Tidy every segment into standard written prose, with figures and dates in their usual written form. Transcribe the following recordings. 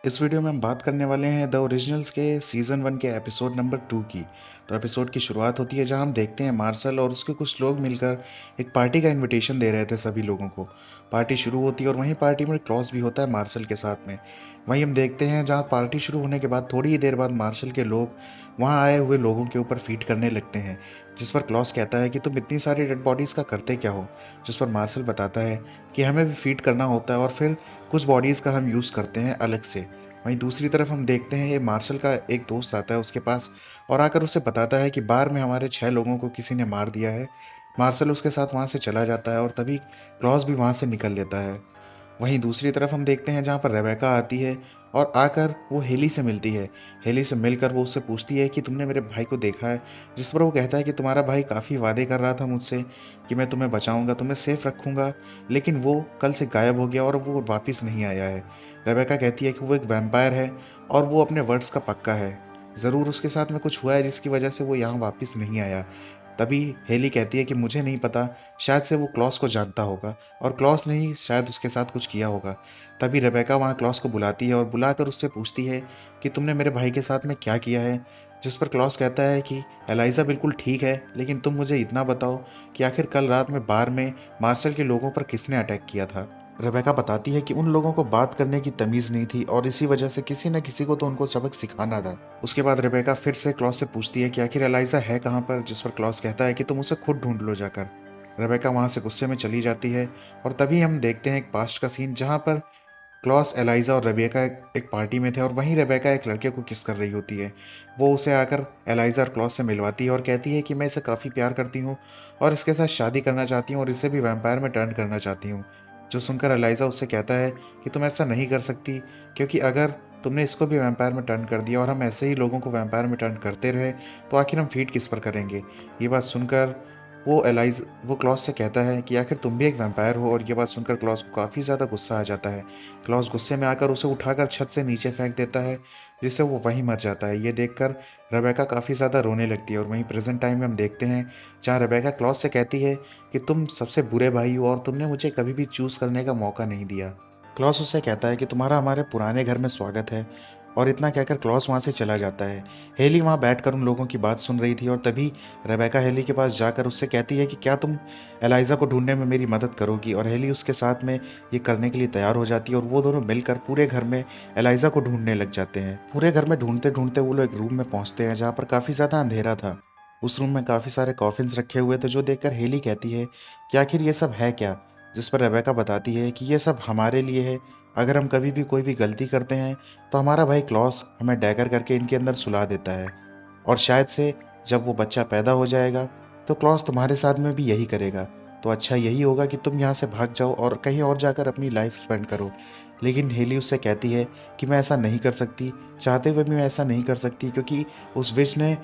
इस वीडियो में हम बात करने वाले हैं द ओरिजिनल्स के सीज़न 1 के एपिसोड नंबर 2 की। तो एपिसोड की शुरुआत होती है जहां हम देखते हैं मार्शल और उसके कुछ लोग मिलकर एक पार्टी का इनविटेशन दे रहे थे सभी लोगों को। पार्टी शुरू होती है और वहीं पार्टी में क्रॉस भी होता है मार्शल के साथ में। वहीं हम देखते हैं जहां पार्टी शुरू होने के बाद थोड़ी ही देर बाद मार्शल के लोग वहां आए हुए लोगों के ऊपर फीड करने लगते हैं, जिस पर क्लॉस कहता है कि तुम इतनी सारी डेड बॉडीज़ का करते क्या हो। जिस पर मार्शल बताता है कि हमें भी फीड करना होता है और फिर कुछ बॉडीज़ का हम यूज़ करते हैं अलग से। वहीं दूसरी तरफ हम देखते हैं ये मार्शल का एक दोस्त आता है उसके पास और आकर उसे बताता है कि बार में हमारे 6 लोगों को किसी ने मार दिया है। मार्शल उसके साथ वहाँ से चला जाता है और तभी क्लॉस भी वहाँ से निकल लेता है। वहीं दूसरी तरफ हम देखते हैं जहाँ पर रेबेका आती है और आकर वो हेली से मिलती है। हेली से मिलकर वो उससे पूछती है कि तुमने मेरे भाई को देखा है। जिस पर वो कहता है कि तुम्हारा भाई काफ़ी वादे कर रहा था मुझसे कि मैं तुम्हें बचाऊंगा, तुम्हें सेफ रखूंगा, लेकिन वो कल से गायब हो गया और वो वापस नहीं आया है। रेबेका कहती है कि वो एक वैम्पायर है और वो अपने वर्ड्स का पक्का है। ज़रूर उसके साथ में कुछ हुआ है जिसकी वजह से वो यहाँ वापस नहीं आया। तभी हेली कहती है कि मुझे नहीं पता, शायद से वो क्लॉस को जानता होगा और क्लॉस ने ही शायद उसके साथ कुछ किया होगा। तभी रेबेका वहाँ क्लॉस को बुलाती है और बुलाकर उससे पूछती है कि तुमने मेरे भाई के साथ में क्या किया है। जिस पर क्लॉस कहता है कि एलाइजा बिल्कुल ठीक है, लेकिन तुम मुझे इतना बताओ कि आखिर कल रात में बार में मार्शल के लोगों पर किसने अटैक किया था। रेबेका बताती है कि उन लोगों को बात करने की तमीज़ नहीं थी और इसी वजह से किसी न किसी को तो उनको सबक सिखाना था। उसके बाद रेबेका फिर से क्लॉस से पूछती है कि आखिर एलाइजा है कहाँ पर, जिस पर क्लॉस कहता है कि तुम उसे खुद ढूंढ लो जाकर। रेबेका वहाँ से गुस्से में चली जाती है और तभी हम देखते हैं एक पास्ट का सीन जहाँ पर क्लॉस, एलाइजा और रेबेका एक पार्टी में थे और वहीं रेबेका एक लड़के को किस कर रही होती है। वो उसे आकर एलाइजा और क्लॉस से मिलवाती है और कहती है कि मैं इसे काफ़ी प्यार करती हूँ और इसके साथ शादी करना चाहती हूँ और इसे भी वैम्पायर में टर्न करना चाहती हूँ। जो सुनकर एलाइजा उससे कहता है कि तुम ऐसा नहीं कर सकती, क्योंकि अगर तुमने इसको भी वैम्पायर में टर्न कर दिया और हम ऐसे ही लोगों को वैम्पायर में टर्न करते रहे तो आखिर हम फीड किस पर करेंगे। ये बात सुनकर वो क्लॉस से कहता है कि आखिर तुम भी एक वैम्पायर हो, और ये बात सुनकर क्लॉस को काफ़ी ज़्यादा गुस्सा आ जाता है। क्लॉस गुस्से में आकर उसे उठाकर छत से नीचे फेंक देता है, जिससे वो वहीं मर जाता है। ये देखकर रेबेका काफ़ी ज़्यादा रोने लगती है और वहीं प्रेजेंट टाइम में हम देखते हैं जहाँ रेबेका क्लॉस से कहती है कि तुम सबसे बुरे भाई हो और तुमने मुझे कभी भी चूज़ करने का मौका नहीं दिया। क्लॉस उससे कहता है कि तुम्हारा हमारे पुराने घर में स्वागत है, और इतना कहकर क्लॉस वहाँ से चला जाता है। हेली वहाँ बैठकर उन लोगों की बात सुन रही थी और तभी रेबेका हेली के पास जाकर उससे कहती है कि क्या तुम एलाइजा को ढूंढने में मेरी मदद करोगी, और हेली उसके साथ में ये करने के लिए तैयार हो जाती है और वो दोनों मिलकर पूरे घर में एलाइजा को ढूंढने लग जाते हैं। पूरे घर में ढूंढते ढूंढते वो लोग एक रूम में पहुंचते हैं जहाँ पर काफ़ी ज़्यादा अंधेरा था। उस रूम में काफ़ी सारे कॉफिन्स रखे हुए थे, जो देखकर हेली कहती है कि आखिर ये सब है क्या। जिस पर रेबेका बताती है कि ये सब हमारे लिए है, अगर हम कभी भी कोई भी गलती करते हैं तो हमारा भाई क्लॉस हमें डैगर करके इनके अंदर सुला देता है, और शायद से जब वो बच्चा पैदा हो जाएगा तो क्लॉस तुम्हारे साथ में भी यही करेगा। तो अच्छा यही होगा कि तुम यहाँ से भाग जाओ और कहीं और जाकर अपनी लाइफ स्पेंड करो। लेकिन हेली उससे कहती है कि मैं ऐसा नहीं कर सकती, चाहते हुए भी मैं ऐसा नहीं कर सकती, क्योंकि उस विश ने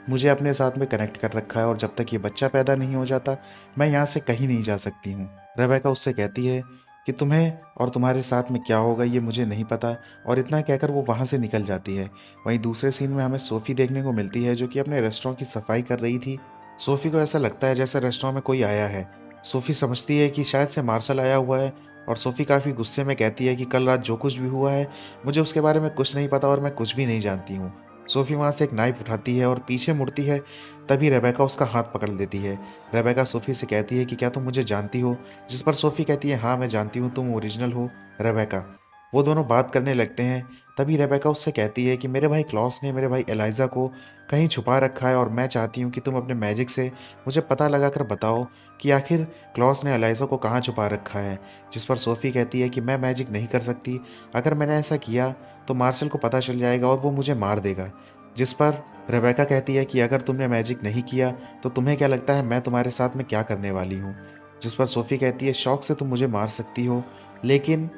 मुझे अपने साथ में कनेक्ट कर रखा है और जब तक ये बच्चा पैदा नहीं हो जाता मैं यहाँ से कहीं नहीं जा सकती हूँ। रेबेका उससे कहती है कि तुम्हें और तुम्हारे साथ में क्या होगा ये मुझे नहीं पता, और इतना कहकर वो वहाँ से निकल जाती है। वहीं दूसरे सीन में हमें सोफ़ी देखने को मिलती है जो कि अपने रेस्टोरेंट की सफाई कर रही थी। सोफ़ी को ऐसा लगता है जैसे रेस्टोरेंट में कोई आया है। सोफ़ी समझती है कि शायद से मार्शल आया हुआ है, और सोफ़ी काफ़ी गुस्से में कहती है कि कल रात जो कुछ भी हुआ है मुझे उसके बारे में कुछ नहीं पता और मैं कुछ भी नहीं जानती हूँ। सोफ़ी वहाँ से एक नाइफ उठाती है और पीछे मुड़ती है, तभी रेबेका उसका हाथ पकड़ लेती है। रेबेका सोफ़ी से कहती है कि क्या तुम मुझे जानती हो, जिस पर सोफ़ी कहती है हाँ मैं जानती हूँ, तुम ओरिजिनल हो रेबेका। वो दोनों बात करने लगते हैं। तभी रेबेका उससे कहती है कि मेरे भाई क्लॉस ने मेरे भाई एलाइजा को कहीं छुपा रखा है और मैं चाहती हूँ कि तुम अपने मैजिक से मुझे पता लगा कर बताओ कि आखिर क्लॉस ने एलाइजा को कहाँ छुपा रखा है। जिस पर सोफ़ी कहती है कि मैं मैजिक नहीं कर सकती, अगर मैंने ऐसा किया तो मार्शल को पता चल जाएगा और वो मुझे मार देगा। जिस पर रेबेका कहती है कि अगर तुमने मैजिक नहीं किया तो तुम्हें क्या लगता है मैं तुम्हारे साथ में क्या करने वाली हूँ। जिस पर सोफ़ी कहती है शौक से तुम मुझे मार सकती हो, लेकिन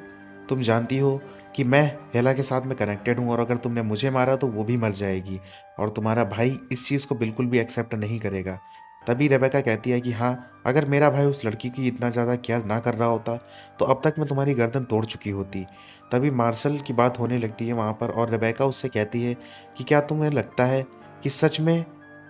तुम जानती हो कि मैं हेला के साथ में कनेक्टेड हूँ और अगर तुमने मुझे मारा तो वो भी मर जाएगी, और तुम्हारा भाई इस चीज़ को बिल्कुल भी एक्सेप्ट नहीं करेगा। तभी रेबेका कहती है कि हाँ, अगर मेरा भाई उस लड़की की इतना ज़्यादा केयर ना कर रहा होता तो अब तक मैं तुम्हारी गर्दन तोड़ चुकी होती। तभी मार्शल की बात होने लगती है वहाँ पर और रेबेका उससे कहती है कि क्या तुम्हें लगता है कि सच में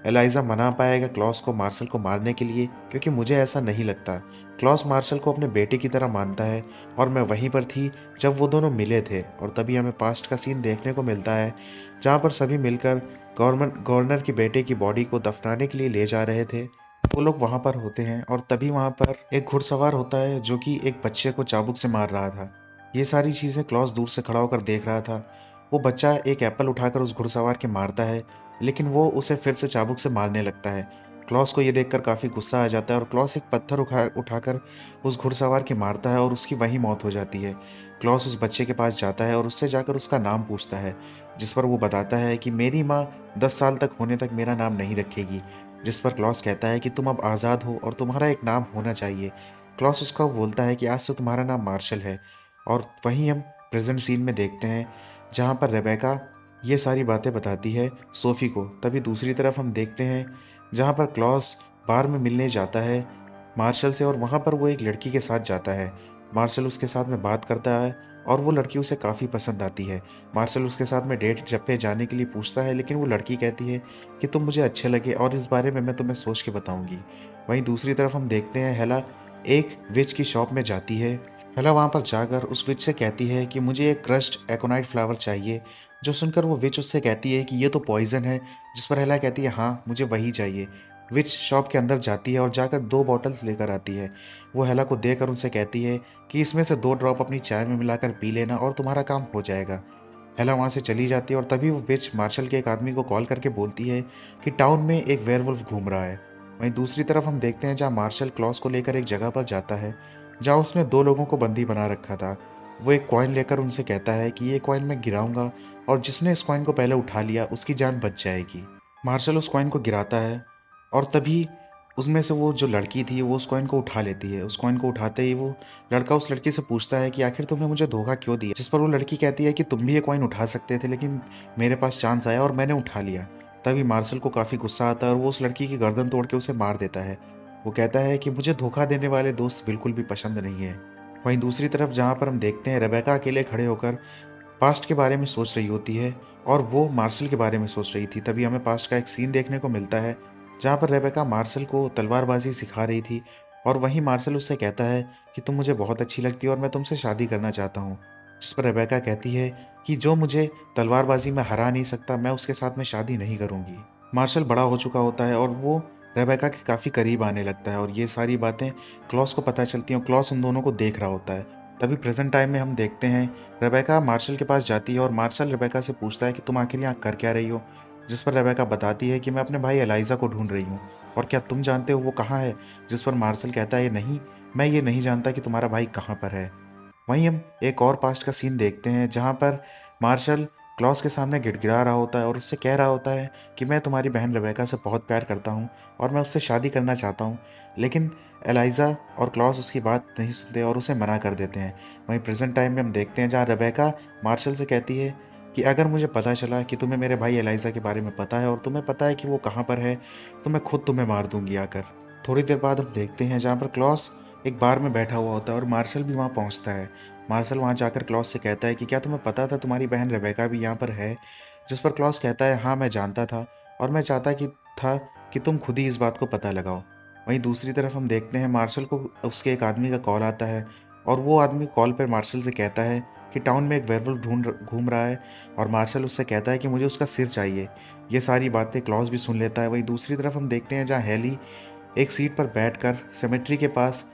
एलाइजा मना पाएगा क्लॉस को मार्शल को मारने के लिए, क्योंकि मुझे ऐसा नहीं लगता। क्लॉस मार्शल को अपने बेटे की तरह मानता है और मैं वहीं पर थी जब वो दोनों मिले थे। और तभी हमें पास्ट का सीन देखने को मिलता है जहाँ पर सभी मिलकर गवर्नर की बेटे की बॉडी को दफनाने के लिए ले जा रहे थे। वो लोग वहाँ पर होते हैं और तभी वहाँ पर एक घुड़सवार होता है जो कि एक बच्चे को चाबुक से मार रहा था। ये सारी चीज़ें क्लॉस दूर से खड़ा होकर देख रहा था। वो बच्चा एक एप्पल उठाकर उस घुड़सवार के मारता है, लेकिन वो उसे फिर से चाबुक से मारने लगता है। क्लॉस को ये देखकर काफ़ी गुस्सा आ जाता है और क्लॉस एक पत्थर उठाकर उस घुड़सवार के मारता है और उसकी वहीं मौत हो जाती है। क्लॉस उस बच्चे के पास जाता है और उससे जाकर उसका नाम पूछता है, जिस पर वो बताता है कि मेरी माँ 10 साल तक होने तक मेरा नाम नहीं रखेगी। जिस पर क्लॉस कहता है कि तुम अब आज़ाद हो और तुम्हारा एक नाम होना चाहिए। क्लॉस उसका बोलता है कि आज से तुम्हारा नाम मार्शल है। और वहीं हम प्रेजेंट सीन में देखते हैं जहाँ पर रेबेका ये सारी बातें बताती है सोफ़ी को। तभी दूसरी तरफ हम देखते हैं जहाँ पर क्लॉस बार में मिलने जाता है मार्शल से, और वहाँ पर वो एक लड़की के साथ जाता है। मार्शल उसके साथ में बात करता है और वो लड़की उसे काफ़ी पसंद आती है। मार्शल उसके साथ में डेट पे जाने के लिए पूछता है, लेकिन वो लड़की कहती है कि तुम मुझे अच्छे लगे और इस बारे में मैं तुम्हें सोच के बताऊंगी। वहीं दूसरी तरफ हम देखते हैं हेला एक विच की शॉप में जाती है। हेला वहाँ पर जाकर उस विच से कहती है कि मुझे एक क्रश्ड एकोनाइट फ्लावर चाहिए। जो सुनकर वो विच उससे कहती है कि ये तो पॉइजन है। जिस पर हेला कहती है हाँ मुझे वही चाहिए। विच शॉप के अंदर जाती है और जाकर 2 बॉटल्स लेकर आती है। वो हेला को देकर उनसे कहती है कि इसमें से 2 ड्रॉप अपनी चाय में मिलाकर पी लेना और तुम्हारा काम हो जाएगा। हेला वहाँ से चली जाती है और तभी वो विच मार्शल के एक आदमी को कॉल करके बोलती है कि टाउन में एक वेयरवुल्फ घूम रहा है। वहीं दूसरी तरफ हम देखते हैं जहाँ मार्शल क्लॉस को लेकर एक जगह पर जाता है जहाँ उसने 2 लोगों को बंदी बना रखा था। वो एक कॉइन लेकर उनसे कहता है कि ये कॉइन मैं गिराऊंगा और जिसने इस कॉइन को पहले उठा लिया उसकी जान बच जाएगी। मार्शल उस कॉइन को गिराता है और तभी उसमें से वो जो लड़की थी वो उस कॉइन को उठा लेती है। उस कॉइन को उठाते ही वो लड़का उस लड़की से पूछता है कि आखिर तुमने मुझे धोखा क्यों दिया। जिस पर वो लड़की कहती है कि तुम भी ये कॉइन उठा सकते थे, लेकिन मेरे पास चांस आया और मैंने उठा लिया। तभी मार्शल को काफ़ी गुस्सा आता है और वो उस लड़की की गर्दन तोड़ के उसे मार देता है। वो कहता है कि मुझे धोखा देने वाले दोस्त बिल्कुल भी पसंद नहीं है। वहीं दूसरी तरफ जहाँ पर हम देखते हैं रेबेका अकेले खड़े होकर पास्ट के बारे में सोच रही होती है और वो मार्शल के बारे में सोच रही थी। तभी हमें पास्ट का एक सीन देखने को मिलता है जहाँ पर रेबेका मार्शल को तलवारबाजी सिखा रही थी और वहीं मार्शल उससे कहता है कि तुम मुझे बहुत अच्छी लगती हो और मैं तुमसे शादी करना चाहता हूँ। जिस पर रेबेका कहती है कि जो मुझे तलवारबाजी में हरा नहीं सकता मैं उसके साथ में शादी नहीं करूँगी। मार्शल बड़ा हो चुका होता है और वो रेबेका के काफ़ी करीब आने लगता है और ये सारी बातें क्लॉस को पता चलती हैं और क्लॉस उन दोनों को देख रहा होता है। तभी प्रेजेंट टाइम में हम देखते हैं रेबेका मार्शल के पास जाती है और मार्शल रेबेका से पूछता है कि तुम आखिर यहाँ कर क्या रही हो। जिस पर रेबेका बताती है कि मैं अपने भाई एलाइजा को ढूंढ रही हूँ और क्या तुम जानते हो वो कहाँ है। जिस पर मार्शल कहता है नहीं, मैं ये नहीं जानता कि तुम्हारा भाई कहाँ पर है। वहीं हम एक और पास्ट का सीन देखते हैं जहाँ पर मार्शल क्लॉस के सामने गिड़गिड़ा रहा होता है और उससे कह रहा होता है कि मैं तुम्हारी बहन रेबेका से बहुत प्यार करता हूँ और मैं उससे शादी करना चाहता हूँ। लेकिन एलाइजा और क्लॉस उसकी बात नहीं सुनते और उसे मना कर देते हैं। वहीं प्रेजेंट टाइम में हम देखते हैं जहाँ रेबेका मार्शल से कहती है कि अगर मुझे पता चला कि तुम्हें मेरे भाई एलाइजा के बारे में पता है और तुम्हें पता है कि वो कहाँ पर है, तो मैं खुद तुम्हें मार दूंगी आकर। थोड़ी देर बाद हम देखते हैं जहाँ पर क्लॉस एक बार में बैठा हुआ होता है और मार्शल भी वहाँ पहुँचता है। मार्शल वहाँ जाकर क्लॉस से कहता है कि क्या तुम्हें पता था तुम्हारी बहन रेबेका भी यहाँ पर है। जिस पर क्लॉस कहता है हाँ मैं जानता था और मैं चाहता कि तुम खुद ही इस बात को पता लगाओ। वहीं दूसरी तरफ हम देखते हैं मार्शल को उसके एक आदमी का कॉल आता है और वो आदमी कॉल पर मार्शल से कहता है कि टाउन में एक वेयरवुल्फ घूम रहा है और मार्शल उससे कहता है कि मुझे उसका सिर चाहिए। ये सारी बातें क्लॉस भी सुन लेता है। वहीं दूसरी तरफ हम देखते हैं जहाँ हेली एक सीट पर बैठकर सेमेट्री के पास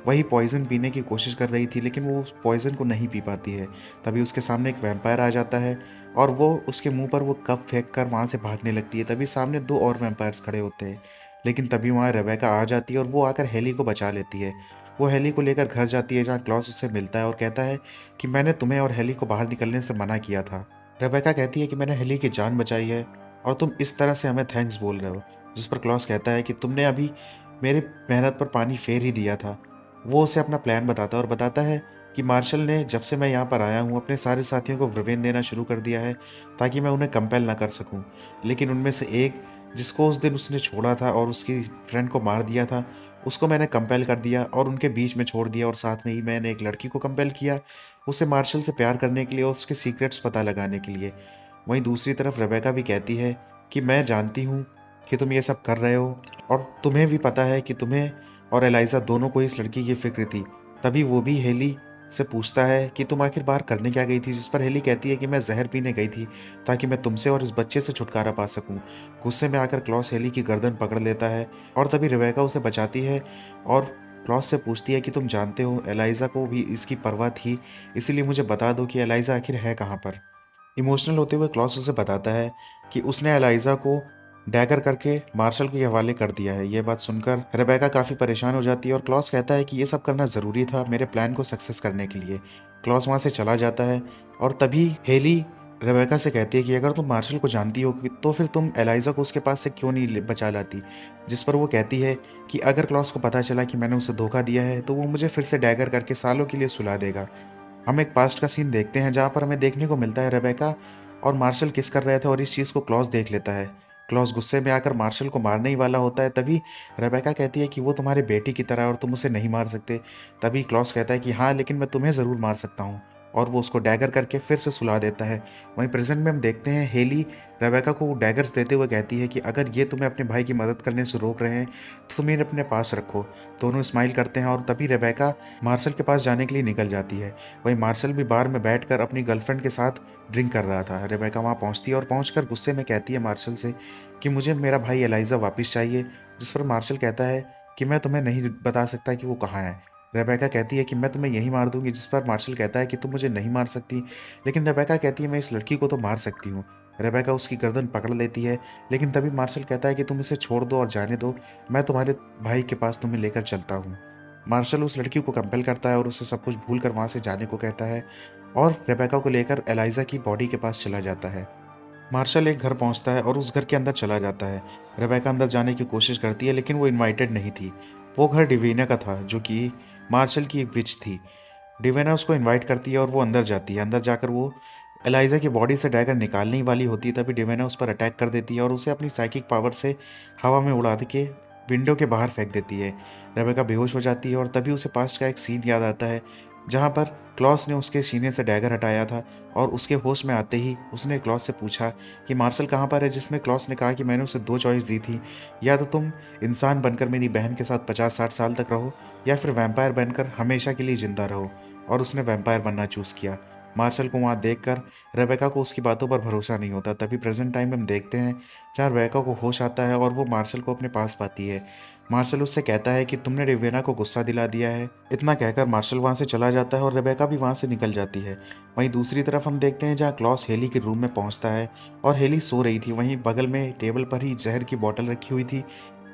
वही पॉइज़न पीने की कोशिश कर रही थी, लेकिन वो उस पॉइज़न को नहीं पी पाती है। तभी उसके सामने एक वैम्पायर आ जाता है और वो उसके मुंह पर वो कप फेंक कर वहाँ से भागने लगती है। तभी सामने 2 और वैम्पायर्स खड़े होते हैं, लेकिन तभी वहाँ रेबेका आ जाती है और वो आकर हेली को बचा लेती है। वो हेली को लेकर घर जाती है जहाँ क्लॉस उससे मिलता है और कहता है कि मैंने तुम्हें और हेली को बाहर निकलने से मना किया था। रेबेका कहती है कि मैंने हेली की जान बचाई है और तुम इस तरह से हमें थैंक्स बोल रहे हो। जिस पर क्लॉस कहता है कि तुमने अभी मेरी मेहनत पर पानी फेर ही दिया था। वो उसे अपना प्लान बताता है और बताता है कि मार्शल ने जब से मैं यहाँ पर आया हूँ अपने सारे साथियों को रिवेंज देना शुरू कर दिया है ताकि मैं उन्हें कंपेल ना कर सकूँ। लेकिन उनमें से एक जिसको उस दिन उसने छोड़ा था और उसकी फ्रेंड को मार दिया था, उसको मैंने कंपेल कर दिया और उनके बीच में छोड़ दिया और साथ में ही मैंने एक लड़की को कंपेल किया उसे मार्शल से प्यार करने के लिए और उसके सीक्रेट्स पता लगाने के लिए। वहीं दूसरी तरफ रेबेका भी कहती है कि मैं जानती हूँ कि तुम ये सब कर रहे हो, और तुम्हें भी पता है कि तुम्हें और एलाइजा दोनों को इस लड़की की फिक्र थी। तभी वो भी हेली से पूछता है कि तुम आखिर बाहर करने क्या गई थी, जिस पर हेली कहती है कि मैं जहर पीने गई थी ताकि मैं तुमसे और इस बच्चे से छुटकारा पा सकूं। गुस्से में आकर क्लॉस हेली की गर्दन पकड़ लेता है और तभी रिबेका उसे बचाती है और क्लॉस से पूछती है कि तुम जानते हो एलाइजा को भी इसकी परवाह थी, इसीलिए मुझे बता दो कि एलाइजा आखिर है कहाँ पर। इमोशनल होते हुए क्लॉस उसे बताता है कि उसने एलाइजा को डैगर करके मार्शल के हवाले कर दिया है। ये बात सुनकर रेबेका काफ़ी परेशान हो जाती है और क्लॉस कहता है कि ये सब करना ज़रूरी था मेरे प्लान को सक्सेस करने के लिए। क्लॉस वहाँ से चला जाता है और तभी हेली रेबेका से कहती है कि अगर तुम मार्शल को जानती हो तो फिर तुम एलाइजा को उसके पास से क्यों नहीं बचा लाती। जिस पर वो कहती है कि अगर क्लॉस को पता चला कि मैंने उसे धोखा दिया है तो वो मुझे फिर से डैगर करके सालों के लिए सुला देगा। हम एक पास्ट का सीन देखते हैं जहाँ पर हमें देखने को मिलता है रेबेका और मार्शल किस कर रहे थे और इस चीज़ को क्लॉस देख लेता है। क्लॉस गुस्से में आकर मार्शल को मारने ही वाला होता है, तभी रेबेका कहती है कि वो तुम्हारे बेटी की तरह और तुम उसे नहीं मार सकते। तभी क्लॉस कहता है कि हाँ लेकिन मैं तुम्हें ज़रूर मार सकता हूँ, और वो उसको डैगर करके फिर से सुला देता है। वहीं प्रेजेंट में हम देखते हैं हेली रेबेका को डैगर्स देते हुए कहती है कि अगर ये तुम्हें अपने भाई की मदद करने से रोक रहे हैं तो तुम इन्हें अपने पास रखो। दोनों स्माइल करते हैं और तभी रेबेका मार्शल के पास जाने के लिए निकल जाती है। वहीं मार्शल भी बार में बैठकर अपनी गर्लफ्रेंड के साथ ड्रिंक कर रहा था। रेबेका वहाँ पहुँचती है और पहुँचकर गुस्से में कहती है मार्शल से कि मुझे मेरा भाई एलाइजा वापस चाहिए। जिस पर मार्शल कहता है कि मैं तुम्हें नहीं बता सकता कि वो कहाँ है। रेबेका कहती है कि मैं तुम्हें यहीं मार दूंगी, जिस पर मार्शल कहता है कि तुम मुझे नहीं मार सकती। लेकिन रेबेका कहती है मैं इस लड़की को तो मार सकती हूँ। रेबेका उसकी गर्दन पकड़ लेती है, लेकिन तभी मार्शल कहता है कि तुम इसे छोड़ दो और जाने दो, मैं तुम्हारे भाई के पास तुम्हें लेकर चलता हूँ। मार्शल उस लड़की को कंपेल करता है और उसे सब कुछ भूल कर वहाँ से जाने को कहता है और रेबेका को लेकर एलाइजा की बॉडी के पास चला जाता है। मार्शल एक घर पहुंचता है और उस घर के अंदर चला जाता है। रेबेका अंदर जाने की कोशिश करती है लेकिन वो इनवाइटेड नहीं थी। वो घर डिवीना का था जो कि मार्शल की एक विच थी। डिवीना उसको इनवाइट करती है और वो अंदर जाती है। अंदर जाकर वो एलाइजा की बॉडी से डैगर निकालने ही वाली होती है, तभी डिवीना उस पर अटैक कर देती है और उसे अपनी साइकिक पावर से हवा में उड़ा के विंडो के बाहर फेंक देती है। रेबेका बेहोश हो जाती है और तभी उसे पास्ट का एक सीन याद आता है जहाँ पर क्लॉस ने उसके सीने से डैगर हटाया था, और उसके होश में आते ही उसने क्लॉस से पूछा कि मार्शल कहाँ पर है, जिसमें क्लॉस ने कहा कि मैंने उसे दो चॉइस दी थी, या तो तुम इंसान बनकर मेरी बहन के साथ 50-60 साल तक रहो या फिर वैम्पायर बनकर हमेशा के लिए जिंदा रहो, और उसने वैम्पायर बनना चूज़ किया। मार्शल को वहाँ देखकर रेबेका को उसकी बातों पर भरोसा नहीं होता। तभी प्रेजेंट टाइम में हम देखते हैं जहाँ रेबेका को होश आता है और वो मार्शल को अपने पास पाती है। मार्शल उससे कहता है कि तुमने रिवेना को गुस्सा दिला दिया है। इतना कहकर मार्शल वहाँ से चला जाता है और रेबेका भी वहाँ से निकल जाती है। वहीं दूसरी तरफ हम देखते हैं जहाँ क्लॉस हेली के रूम में पहुँचता है और हेली सो रही थी। वहीं बगल में टेबल पर ही जहर की बोतल रखी हुई थी।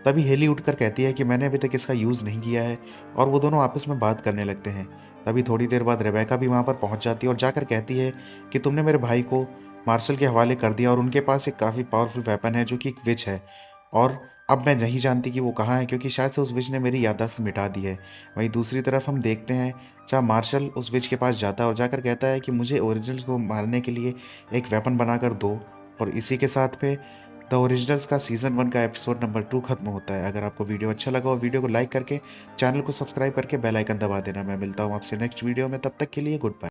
तभी हेली उठकर कहती है कि मैंने अभी तक इसका यूज़ नहीं किया है, और वो दोनों आपस में बात करने लगते हैं। तभी थोड़ी देर बाद रेबेका भी वहाँ पर पहुँच जाती है और जाकर कहती है कि तुमने मेरे भाई को मार्शल के हवाले कर दिया और उनके पास एक काफ़ी पावरफुल वेपन है जो कि एक विच है, और अब मैं नहीं जानती कि वो कहाँ है क्योंकि शायद से उस विच ने मेरी याददाश्त मिटा दी है। वहीं दूसरी तरफ हम देखते हैं जहाँ मार्शल उस विच के पास जाता है और जाकर कहता है कि मुझे ओरिजिनल्स को मारने के लिए एक वेपन बनाकर दो, और इसी के साथ पे द ओरिजिनल्स का सीज़न 1 का एपिसोड नंबर 2 खत्म होता है। अगर आपको वीडियो अच्छा लगा हो वीडियो को लाइक करके चैनल को सब्सक्राइब करके बेल आइकन दबा देना। मैं मिलता हूँ आपसे नेक्स्ट वीडियो में, तब तक के लिए गुड बाय।